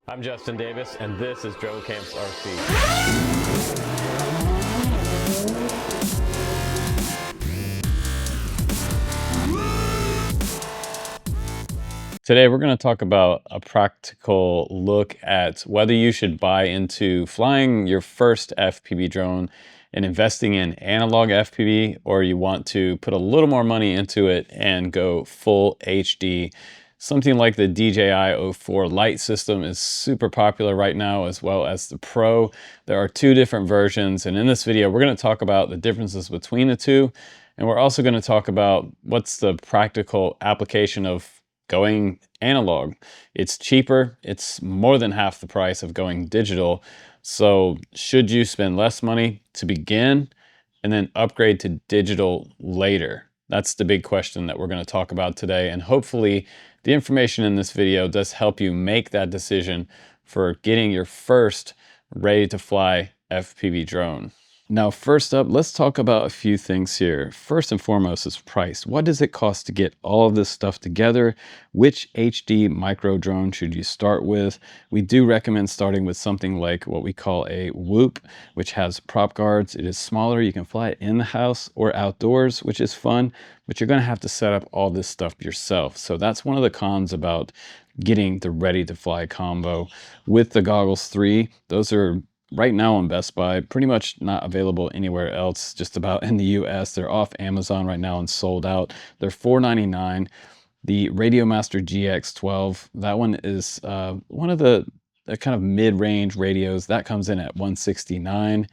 I'm Justin Davis, and this is Drone Camps RC. Today, we're going to talk about a practical look at whether you should buy into flying your first FPV drone and investing in analog FPV, or you want to put a little more money into it and go full HD. Something like the DJI 04 Lite system is super popular right now, as well as the Pro. There are two different versions, and in this video, we're going to talk about the differences between the two, and we're also going to talk about what's the practical application of going analog. It's cheaper, it's more than half the price of going digital. So should you spend less money to begin and then upgrade to digital later? That's the big question that we're going to talk about today. And hopefully the information in this video does help you make that decision for getting your first ready to fly FPV drone. Now, first up, let's talk about a few things here. First and foremost is price. What does it cost to get all of this stuff together? Which HD micro drone should you start with? We do recommend starting with something like what we call a Whoop, which has prop guards. It is smaller. You can fly it in the house or outdoors, which is fun, but you're going to have to set up all this stuff yourself. So that's one of the cons about getting the ready to fly combo. With the Goggles 3, those are right now on Best Buy, pretty much not available anywhere else, just about in the US. They're off Amazon right now and sold out. They're $4.99. The Radiomaster GX12, that one is one of the kind of mid-range radios. That comes in at $169.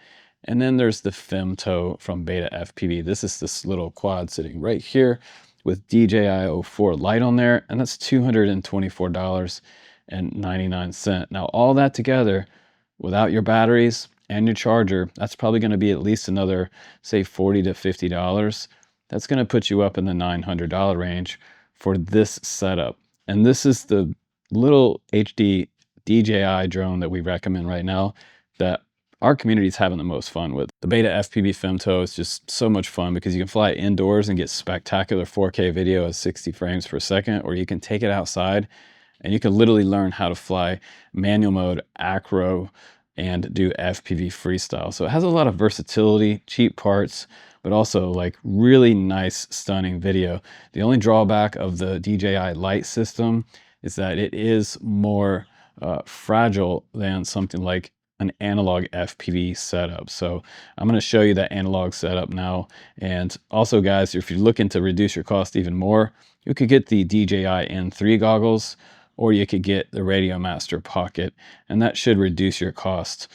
And then there's the Femto from Beta FPV. This is this little quad sitting right here with DJI 04 Lite on there, and that's $224.99. Now, all that together, without your batteries and your charger, that's probably going to be at least another, say, $40 to $50. That's going to put you up in the $900 range for this setup. And this is the little HD DJI drone that we recommend right now that our community is having the most fun with. The Beta FPV Femto is just so much fun because you can fly it indoors and get spectacular 4K video at 60 frames per second, or you can take it outside and you can literally learn how to fly manual mode, acro, and do FPV freestyle. So it has a lot of versatility, cheap parts, but also like really nice, stunning video. The only drawback of the DJI Lite system is that it is more fragile than something like an analog FPV setup. So I'm going to show you that analog setup now. And also, guys, if you're looking to reduce your cost even more, you could get the DJI N3 goggles, or you could get the Radiomaster Pocket, and that should reduce your cost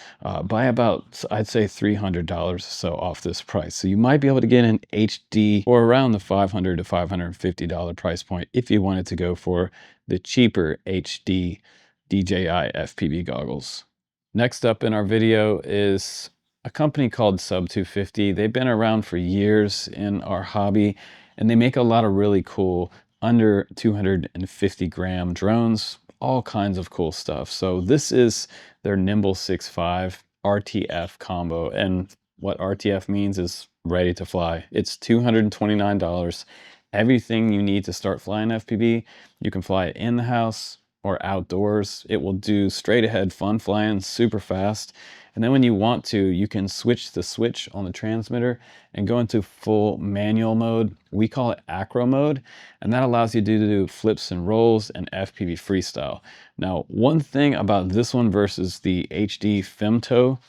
by about, I'd say, $300 or so off this price. So you might be able to get an HD or around the $500 to $550 price point if you wanted to go for the cheaper HD DJI FPV goggles. Next up in our video is a company called Sub 250. They've been around for years in our hobby, and they make a lot of really cool under 250 gram drones, all kinds of cool stuff. So this is their Nimble 6.5 RTF combo. And what RTF means is ready to fly. It's $229. Everything you need to start flying FPV. You can fly it in the house or outdoors. It will do straight ahead fun flying super fast. And then when you want to, you can switch the switch on the transmitter and go into full manual mode. We call it acro mode, and that allows you to do flips and rolls and FPV freestyle. Now, one thing about this one versus the HD Femto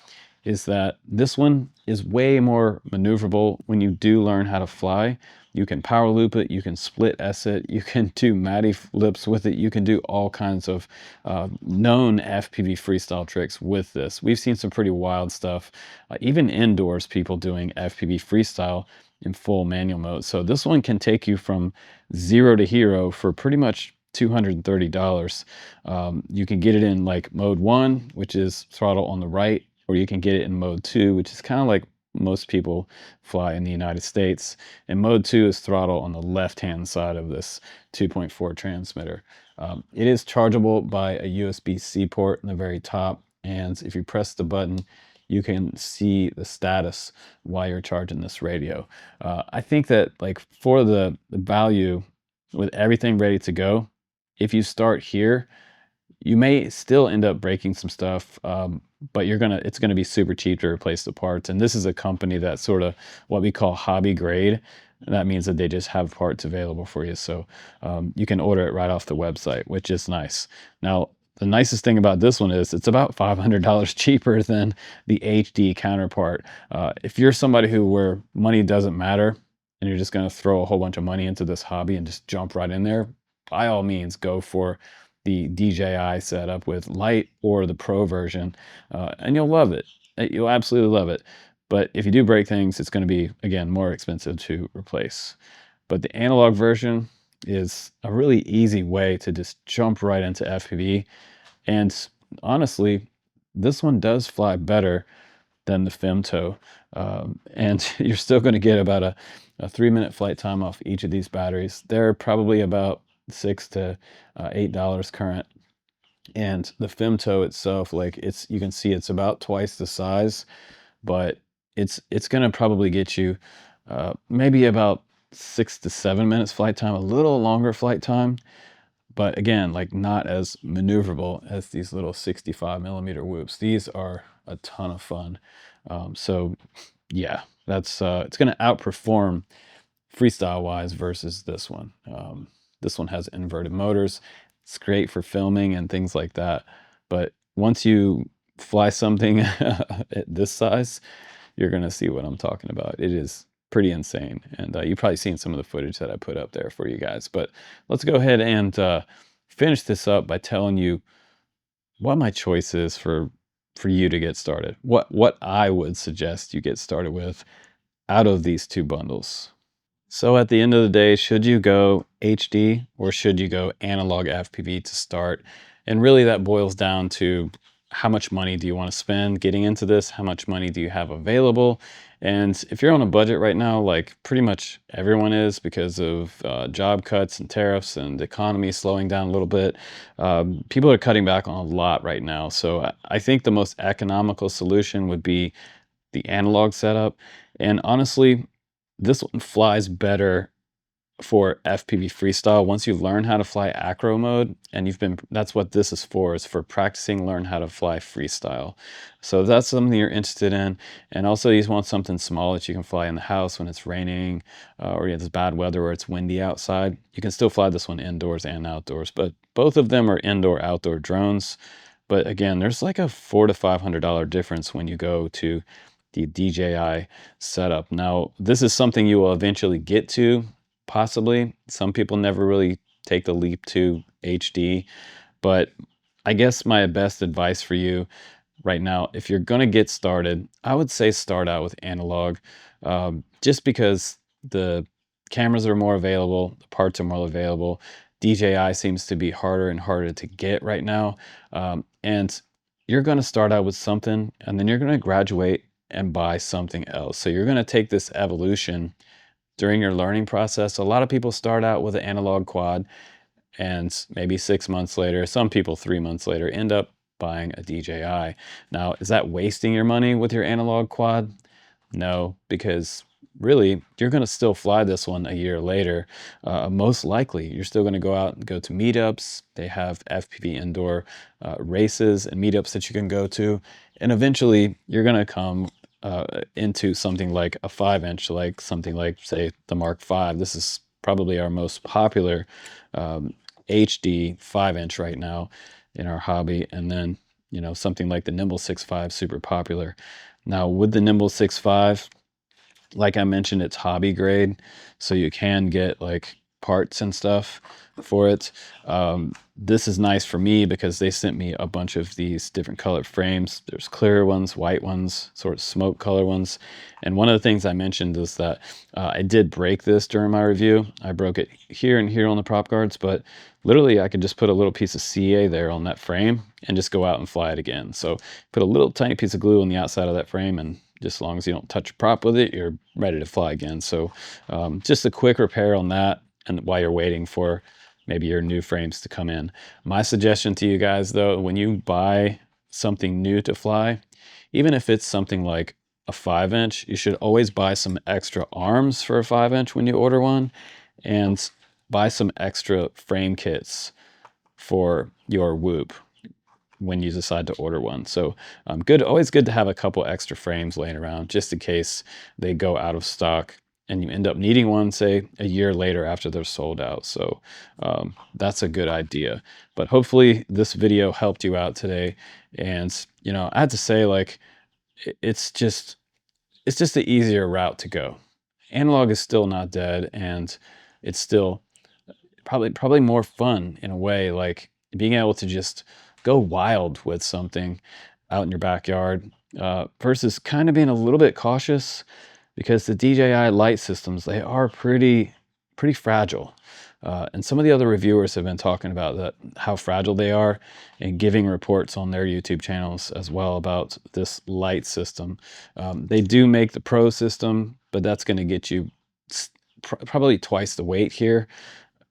is that this one is way more maneuverable when you do learn how to fly. You can power loop it, you can split S it, you can do Matty flips with it, you can do all kinds of known FPV freestyle tricks with this. We've seen some pretty wild stuff, even indoors, people doing FPV freestyle in full manual mode. So this one can take you from zero to hero for pretty much $230. You can get it in like mode 1, which is throttle on the right, or you can get it in mode 2, which is kind of like most people fly in the United States. And mode 2 is throttle on the left-hand side of this 2.4 transmitter. It is chargeable by a USB-C port in the very top. And if you press the button, you can see the status while you're charging this radio. I think that like for the value with everything ready to go, if you start here, You may still end up breaking some stuff, but it's gonna be super cheap to replace the parts. And this is a company that's sort of what we call hobby grade. And that means that they just have parts available for you. So you can order it right off the website, which is nice. Now, the nicest thing about this one is it's about $500 cheaper than the HD counterpart. If you're somebody where money doesn't matter and you're just going to throw a whole bunch of money into this hobby and just jump right in there, by all means, go for the DJI setup with Lite or the Pro version, and you'll love it. You'll absolutely love it. But if you do break things, it's going to be, again, more expensive to replace. But the analog version is a really easy way to just jump right into FPV. And honestly, this one does fly better than the Femto. And you're still going to get about a 3-minute flight time off each of these batteries. They're probably about $6 to $8 current. And the Femto itself, like you can see it's about twice the size, but it's going to probably get you maybe about 6 to 7 minutes flight time, a little longer flight time. But again, like not as maneuverable as these little 65mm whoops. These are a ton of fun. So yeah, that's it's going to outperform freestyle wise versus this one. This one has inverted motors. It's great for filming and things like that. But once you fly something at this size, you're going to see what I'm talking about. It is pretty insane. And you've probably seen some of the footage that I put up there for you guys. But let's go ahead and finish this up by telling you what my choice is for you to get started. What I would suggest you get started with out of these two bundles. So at the end of the day, should you go HD or should you go analog FPV to start? And really that boils down to how much money do you want to spend getting into this? How much money do you have available? And if you're on a budget right now, like pretty much everyone is because of job cuts and tariffs and the economy slowing down a little bit, people are cutting back on a lot right now. So I think the most economical solution would be the analog setup. And honestly, this one flies better for FPV freestyle once you learn how to fly acro mode, and that's what this is for practicing, learn how to fly freestyle. So if that's something you're interested in, and also you want something small that you can fly in the house when it's raining or you have this bad weather or it's windy outside, you can still fly this one indoors and outdoors. But both of them are indoor outdoor drones. But again, there's like a $400 to $500 difference when you go to the DJI setup. Now, this is something you will eventually get to, possibly. Some people never really take the leap to HD, but I guess my best advice for you right now, if you're going to get started, I would say start out with analog, just because the cameras are more available, the parts are more available. DJI seems to be harder and harder to get right now. And you're going to start out with something, and then you're going to graduate and buy something else. So you're going to take this evolution during your learning process. A lot of people start out with an analog quad, and maybe 6 months later, some people 3 months later, end up buying a DJI. Now, is that wasting your money with your analog quad? No, because really, you're going to still fly this one a year later. Most likely, you're still going to go out and go to meetups. They have FPV indoor races and meetups that you can go to. And eventually, you're going to come into something like a 5-inch, like something like, say, the Mark V. This is probably our most popular HD 5-inch right now in our hobby. And then, you know, something like the Nimble 6.5, super popular. Now, with the Nimble 6.5, like I mentioned, it's hobby grade, so you can get like parts and stuff for it. This is nice for me because they sent me a bunch of these different colored frames. There's clear ones, white ones, sort of smoke color ones. And one of the things I mentioned is that I did break this during my review. I broke it here and here on the prop guards, but literally I could just put a little piece of CA there on that frame and just go out and fly it again. So put a little tiny piece of glue on the outside of that frame, and just as long as you don't touch a prop with it, you're ready to fly again. So just a quick repair on that, and while you're waiting for maybe your new frames to come in. My suggestion to you guys, though, when you buy something new to fly, even if it's something like a 5-inch, you should always buy some extra arms for a 5-inch when you order one, and buy some extra frame kits for your whoop. when you decide to order one. So always good to have a couple extra frames laying around just in case they go out of stock and you end up needing one, say, a year later after they're sold out. So that's a good idea. But hopefully this video helped you out today. And, you know, I had to say, like, it's just the easier route to go. Analog is still not dead, and it's still probably more fun in a way, like being able to just go wild with something out in your backyard versus kind of being a little bit cautious, because the DJI light systems, they are pretty fragile. And some of the other reviewers have been talking about how fragile they are, and giving reports on their YouTube channels as well about this light system. They do make the Pro system, but that's going to get you probably twice the weight here,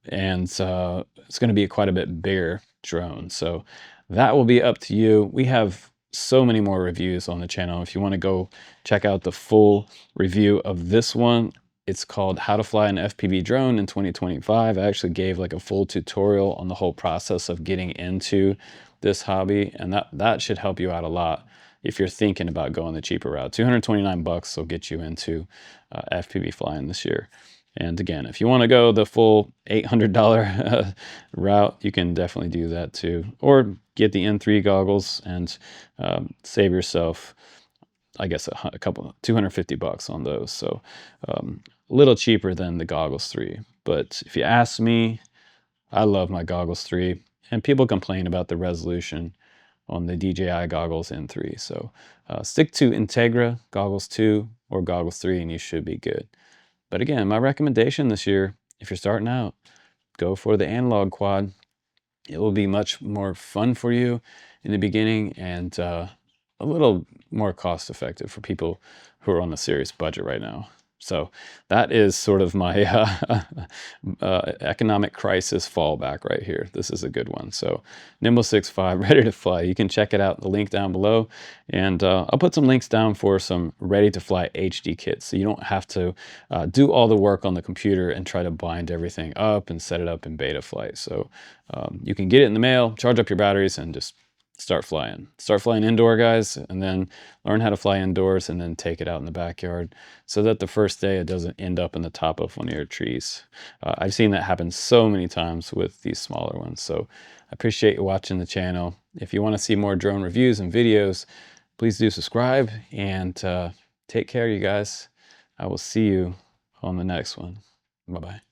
and it's going to be quite a bit bigger drone. So that will be up to you. We have so many more reviews on the channel. If you want to go check out the full review of this one, it's called How to Fly an FPV Drone in 2025. I actually gave like a full tutorial on the whole process of getting into this hobby, and that should help you out a lot if you're thinking about going the cheaper route. 229 bucks will get you into FPV flying this year. And again, if you want to go the full $800 route, you can definitely do that too. Or get the N3 goggles and save yourself, I guess, a couple, 250 bucks on those. So a little cheaper than the Goggles 3. But if you ask me, I love my Goggles 3. And people complain about the resolution on the DJI Goggles N3. So stick to Integra Goggles 2 or Goggles 3 and you should be good. But again, my recommendation this year, if you're starting out, go for the analog quad. It will be much more fun for you in the beginning, and a little more cost effective for people who are on a serious budget right now. So that is sort of my economic crisis fallback right here. This is a good one. So Nimble 6.5, ready to fly. You can check it out, the link down below. And I'll put some links down for some ready to fly HD kits. So you don't have to do all the work on the computer and try to bind everything up and set it up in beta flight. So you can get it in the mail, charge up your batteries, and just start flying. Start flying indoor, guys, and then learn how to fly indoors, and then take it out in the backyard so that the first day it doesn't end up in the top of one of your trees. I've seen that happen so many times with these smaller ones. So I appreciate you watching the channel. If you want to see more drone reviews and videos, please do subscribe, and take care, you guys. I will see you on the next one. Bye-bye.